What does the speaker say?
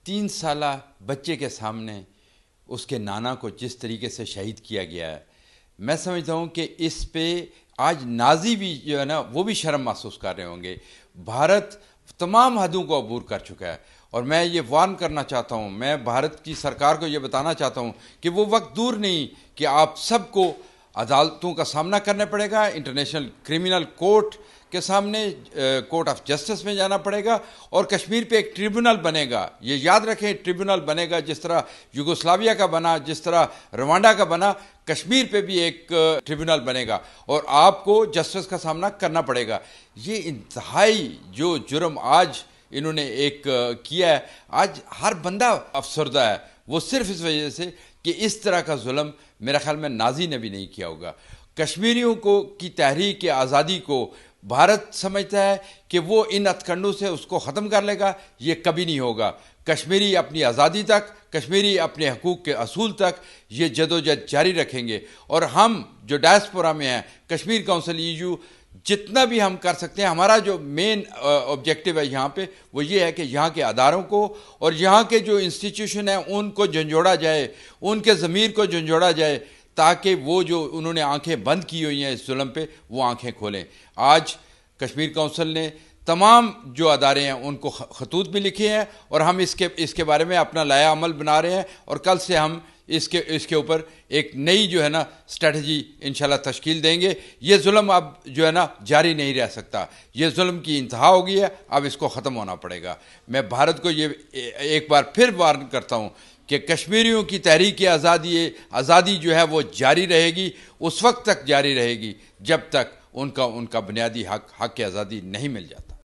3 साला बच्चे के सामने उसके नाना को जिस तरीके से शहीद किया गया है, मैं समझता हूँ कि इस पे आज नाजी भी जो है ना वो भी शर्म महसूस कर रहे होंगे। भारत तमाम हदों को अबूर कर चुका है और मैं ये वार्न करना चाहता हूँ, मैं भारत की सरकार को ये बताना चाहता हूँ कि वो वक्त दूर नहीं कि आप सबको अदालतों का सामना करना पड़ेगा, इंटरनेशनल क्रिमिनल कोर्ट के सामने, कोर्ट ऑफ जस्टिस में जाना पड़ेगा और कश्मीर पे एक ट्रिब्यूनल बनेगा। ये याद रखें, ट्रिब्यूनल बनेगा जिस तरह यूगोस्लाविया का बना, जिस तरह रवांडा का बना, कश्मीर पे भी एक ट्रिब्यूनल बनेगा और आपको जस्टिस का सामना करना पड़ेगा। ये इंतहाई जो जुर्म आज इन्होंने एक किया है, आज हर बंदा अफसरदा है, वो सिर्फ इस वजह से कि इस तरह का जुल्म मेरा ख्याल में नाजी ने भी नहीं किया होगा। कश्मीरियों को की तहरीक आज़ादी को भारत समझता है कि वो इन हथकंडों से उसको ख़त्म कर लेगा, ये कभी नहीं होगा। कश्मीरी अपनी आज़ादी तक, कश्मीरी अपने हकूक़ के असूल तक ये जदोजहद जारी रखेंगे और हम जो डायस्पोरा में हैं, कश्मीर काउंसिल EU, जितना भी हम कर सकते हैं, हमारा जो मेन ऑब्जेक्टिव है यहाँ पे वो ये है कि यहाँ के अदारों को और यहाँ के जो इंस्टीट्यूशन हैं उनको झंझोड़ा जाए, उनके ज़मीर को झंझोड़ा जाए, ताकि वो जो उन्होंने आंखें बंद की हुई हैं इस जुल्म पे वो आंखें खोलें। आज कश्मीर काउंसिल ने तमाम जो अदारे हैं उनको खतूत भी लिखे हैं और हम इसके बारे में अपना लाया अमल बना रहे हैं और कल से हम इसके ऊपर एक नई जो है ना स्ट्रेटजी इंशाल्लाह तश्कील देंगे। ये जुल्म अब जो है ना जारी नहीं रह सकता, ये जुल्म की इंतहा हो गई है, अब इसको ख़त्म होना पड़ेगा। मैं भारत को ये एक बार फिर वार्न करता हूँ कि कश्मीरियों की तहरीक आज़ादी जो है वो जारी रहेगी, उस वक्त तक जारी रहेगी जब तक उनका बुनियादी हक की आज़ादी नहीं मिल जाता।